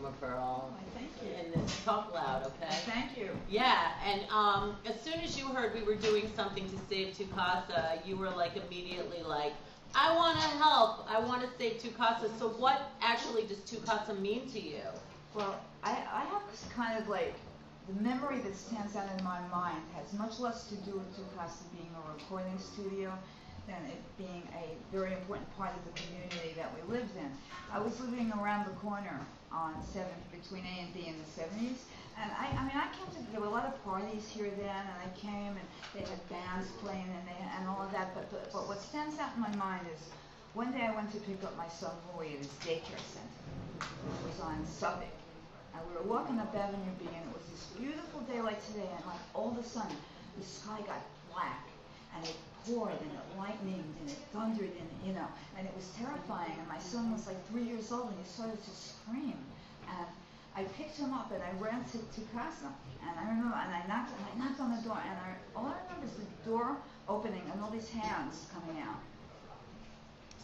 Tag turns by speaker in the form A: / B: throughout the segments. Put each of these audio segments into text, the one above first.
A: PuMA PeRL.
B: Thank you.
A: In this Talk Loud, okay?
B: Thank you.
A: Yeah, and as soon as you heard we were doing something to save CaSa, you were like immediately like, I want to help. I want to save CaSa. So what actually does CaSa mean to you?
B: Well, I have kind of like, the memory that stands out in my mind has much less to do with CaSa being a recording studio than it being a very important part of the community that we lived in. I was living around the corner on 7th, between A and B in the 70s, and I mean, I came to, there were a lot of parties here then, and I came and they had bands playing and all of that, but what stands out in my mind is one day I went to pick up my son Louis at his daycare center. It was on Suffolk, and we were walking up Avenue B, and it was this beautiful day like today, and like all of a sudden, the sky got black, and it poured, and it lightninged, and it thundered, and you know, and it was terrifying, and my son was like 3 years old, and he started to scream, and I picked him up, and I ran to CaSa, and I remember, and I knocked on the door, and all I remember is the door opening, and all these hands coming out.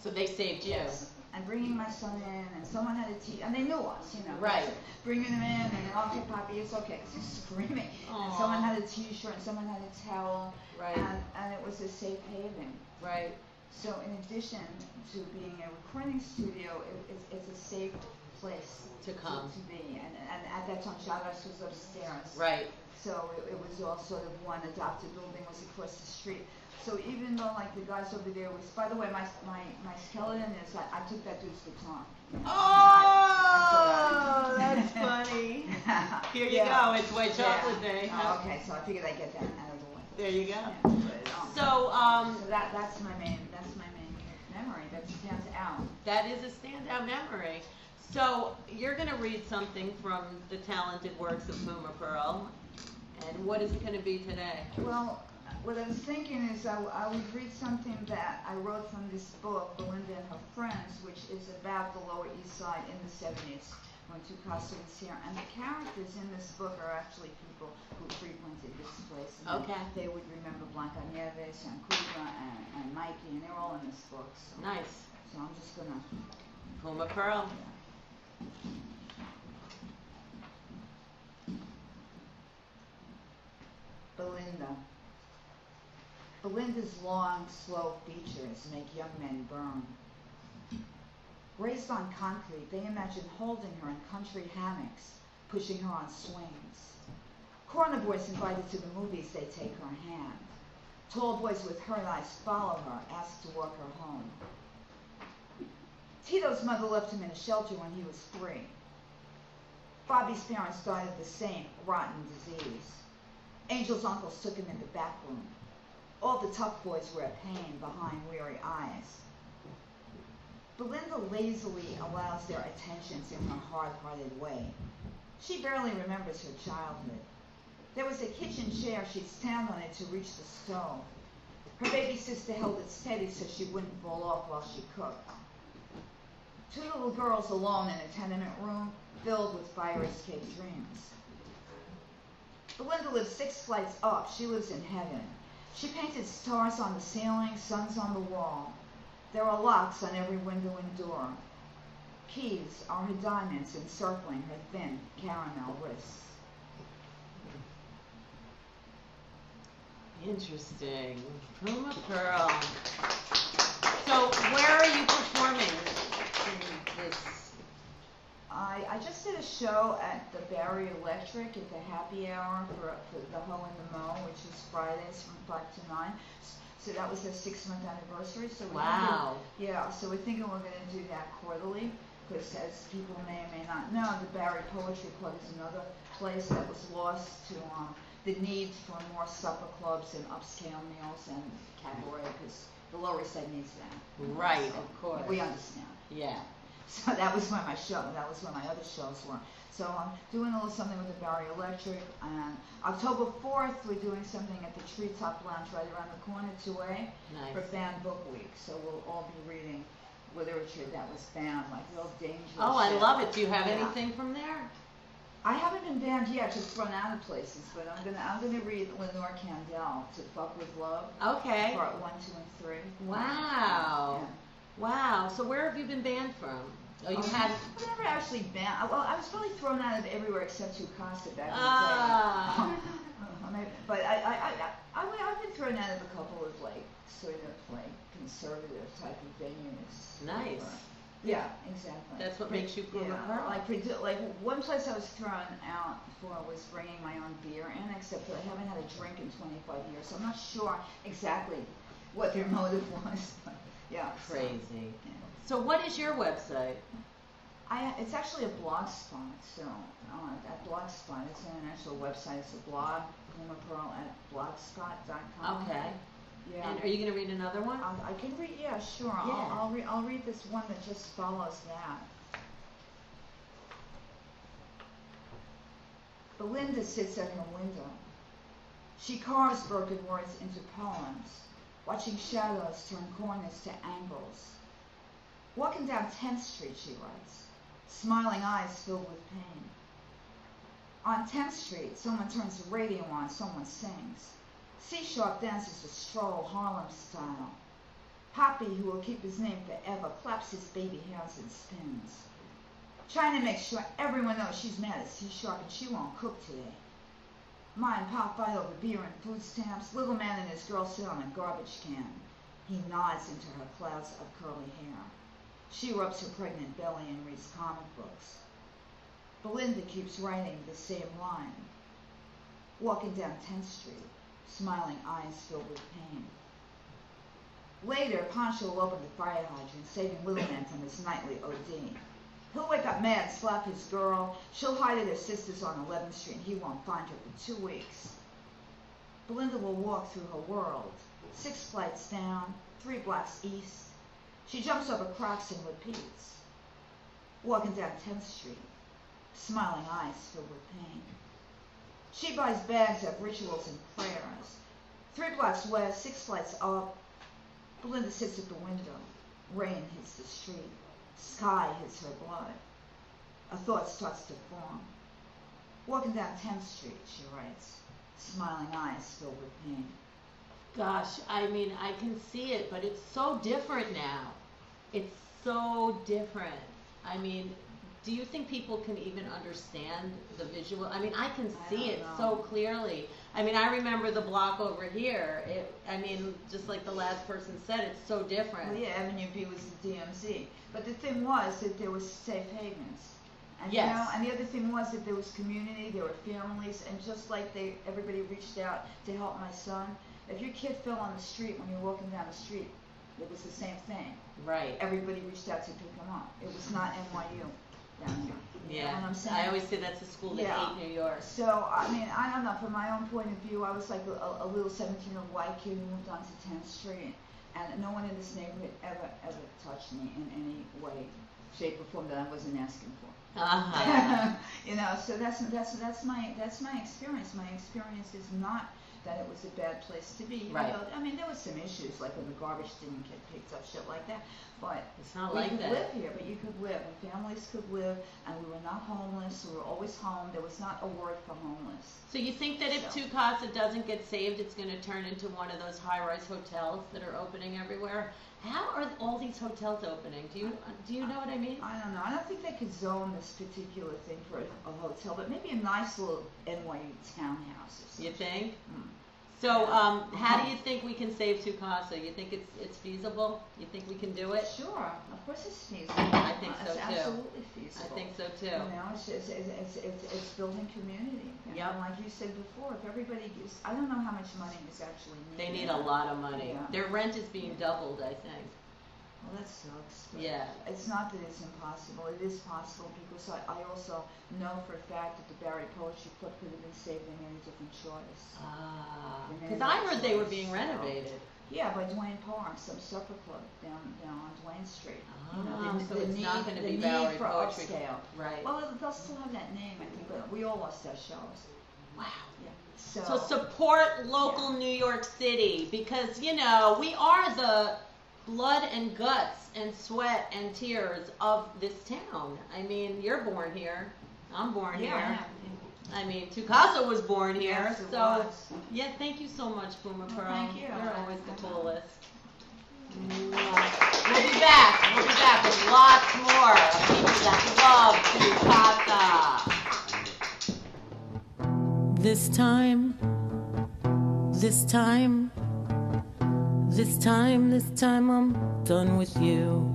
A: So they saved you.
B: Yes. And bringing my son in, and someone had a tea, and they knew us, you know.
A: Right.
B: Bringing him in, and okay, Poppy, it's okay, because he's screaming.
A: Aww.
B: And someone had a T-shirt, and someone had a towel.
A: Right.
B: And it was a safe haven.
A: Right.
B: So in addition to being a recording studio, it's a safe place
A: to come
B: to be. And at that time, SaVeS was upstairs.
A: Right.
B: So it was all sort of one adopted building was across the street. So even though like the guys over there was, by the way, my skeleton is, I took that dude's guitar.
A: Oh, that's funny. Here you go. It's White Chocolate Day.
B: Oh, okay, so I figured I'd get that out of the way.
A: There you go.
B: Yeah, but,
A: so
B: that's my main memory that stands out.
A: That is a standout memory. So you're going to read something from the talented works of PuMA PeRL, and what is it going to be today?
B: Well, what I was thinking is I would read something that I wrote from this book, Belinda and Her Friends, which is about the Lower East Side in the 70s when CaSa was here. And the characters in this book are actually people who frequented this place. And
A: okay.
B: They would remember Blanca Nieves and Cuba and Mikey, and they're all in this book. So,
A: nice.
B: So I'm just going to...
A: PuMA PeRL.
B: Yeah. Belinda. Belinda's long, slow features make young men burn. Raised on concrete, they imagine holding her in country hammocks, pushing her on swings. Corner boys invited to the movies, they take her hand. Tall boys with hurt eyes follow her, ask to walk her home. Tito's mother left him in a shelter when he was 3. Bobby's parents died of the same rotten disease. Angel's uncles took him in the back room. All the tough boys were at pain behind weary eyes. Belinda lazily allows their attentions in her hard-hearted way. She barely remembers her childhood. There was a kitchen chair. She'd stand on it to reach the stove. Her baby sister held it steady so she wouldn't fall off while she cooked. 2 little girls alone in a tenement room filled with fire-escape dreams. Belinda lives 6 flights up. She lives in heaven. She painted stars on the ceiling, suns on the wall. There are locks on every window and door. Keys are her diamonds encircling her thin caramel wrists.
A: Interesting. PuMA PeRL. So where are you performing in this?
B: I just did a show at the Barry Electric at the happy hour for the Ho and the Mo, which is Fridays from 5 to 9. So that was their 6-month anniversary. So
A: wow.
B: So we're thinking we're going to do that quarterly, because as people may or may not know, the Barry Poetry Club is another place that was lost to the need for more supper clubs and upscale meals and cabaret, because the Lower East Side needs that.
A: Right,
B: so
A: of course.
B: We understand.
A: Yeah.
B: So that was where my show, that was where my other shows were. So I'm doing a little something with the Barry Electric, and October 4th we're doing something at the Treetop Lounge right around the corner, 2A,
A: nice.
B: For Banned Book Week. So we'll all be reading literature that was banned, like real dangerous.
A: Oh, I
B: shit.
A: love it. Do you have anything from there?
B: I haven't been banned yet, just run out of places, but I'm gonna read Lenore Candell, To Fuck With Love.
A: Okay.
B: Part 1, 2, and 3.
A: Wow.
B: Yeah.
A: Wow. So where have you been banned from? Oh, you had.
B: I've never actually been. Well, I was probably thrown out of everywhere except to CaSa back in the
A: Ah.
B: day. But I've been thrown out of a couple of like sort of like conservative type of venues.
A: Nice.
B: Yeah, exactly.
A: That's what makes you PuMA PeRL.
B: Like one place I was thrown out for was bringing my own beer in, except that I haven't had a drink in 25 years, so I'm not sure exactly what their motive was. But yeah.
A: Crazy.
B: Yeah.
A: So what is your website?
B: It's actually a blog spot. So at Blogspot, it's an actual website. It's a blog, PuMA PeRL at blogspot.com.
A: Okay.
B: Yeah.
A: And are you going to read another one?
B: I can read. Yeah, sure.
A: Yeah.
B: I'll read this one that just follows that. Belinda sits at her window. She carves broken words into poems, watching shadows turn corners to angles. Walking down 10th Street, she writes, smiling eyes filled with pain. On 10th Street, someone turns the radio on, someone sings. C-sharp dances the stroll, Harlem style. Poppy, who will keep his name forever, claps his baby hands and spins. Trying to make sure everyone knows she's mad at C-sharp and she won't cook today. Ma and Pa fight over beer and food stamps. Little man and his girl sit on a garbage can. He nods into her clouds of curly hair. She rubs her pregnant belly and reads comic books. Belinda keeps writing the same line. Walking down 10th Street, smiling eyes filled with pain. Later, Pancho will open the fire hydrant, saving little man from his nightly OD. He'll wake up mad, slap his girl. She'll hide at her sister's on 11th Street, and he won't find her for 2 weeks. Belinda will walk through her world, 6 flights down, 3 blocks east. She jumps over cracks and repeats. Walking down 10th Street, smiling eyes filled with pain. She buys bags of rituals and prayers. 3 blocks west, 6 flights up. Belinda sits at the window. Rain hits the street. Sky hits her blood. A thought starts to form. Walking down 10th Street, she writes, smiling eyes filled with pain.
A: Gosh, I mean, I can see it, but it's so different now. It's so different. I mean, do you think people can even understand the visual? I mean, I can see it so clearly. I mean, I remember the block over here. I mean, just like the last person said, it's so different.
B: Well, yeah, Avenue B was the DMZ. But the thing was that there was safe havens. And,
A: yes.
B: You know, and the other thing was that there was community, there were families, and just like everybody reached out to help my son. If your kid fell on the street when you were walking down the street, it was the same thing.
A: Right.
B: Everybody reached out to pick him up. It was not NYU down here. You know what I'm saying?
A: I always say that's a school that hate New York.
B: So, I mean, I don't know, from my own point of view, I was like a little 17-year-old white kid who moved on to 10th Street, and no one in this neighborhood ever touched me in any way, shape, or form that I wasn't asking for. You know, so that's my experience. My experience is not that it was a bad place to be.
A: Right.
B: I mean, there was some issues, like when the garbage didn't get picked up, shit like that. But
A: it's not
B: we
A: like
B: could
A: that.
B: live here, but you could live, and families could live, and we were not homeless. We were always home. There was not a word for homeless.
A: So you think that if CaSa doesn't get saved, it's going to turn into one of those high-rise hotels that are opening everywhere? How are all these hotels opening? Do you know what I mean?
B: I don't know. I don't think they could zone this particular thing for a hotel, but maybe a nice little NYU townhouse or something.
A: You think? So how do you think we can save CaSa? You think it's feasible? You think we can do it?
B: Sure, of course it's feasible.
A: I think so
B: It's
A: too.
B: absolutely feasible.
A: I think so too.
B: You know, it's building community.
A: Yep.
B: And like you said before, if everybody gives, I don't know how much money is actually needed.
A: They need a lot of money.
B: Yeah.
A: Their rent is being doubled, I think.
B: Well, that sucks. But
A: Yeah.
B: It's not that it's impossible. It is possible because I also know for a fact that the Barry Poetry Club could have been saved in any different choice.
A: Because I heard they were being renovated.
B: Yeah, by Duane Park, some supper club down on Duane Street.
A: So it's not going to be Barry
B: for
A: Poetry
B: upscale.
A: Right.
B: Well, they'll still have that name, I think, but we all lost our shows.
A: Wow.
B: Yeah.
A: So support local New York City, because, you know, we are the blood and guts and sweat and tears of this town. I mean, you're born here. I'm born here. I mean, CaSa was born here.
B: Yes, it
A: so,
B: was.
A: yeah, thank you so much, PuMA PeRL.
B: Thank you.
A: You're always the coolest. We'll be back. We'll be back with lots more. power of people that love PuCaSa.
C: This time I'm done with you.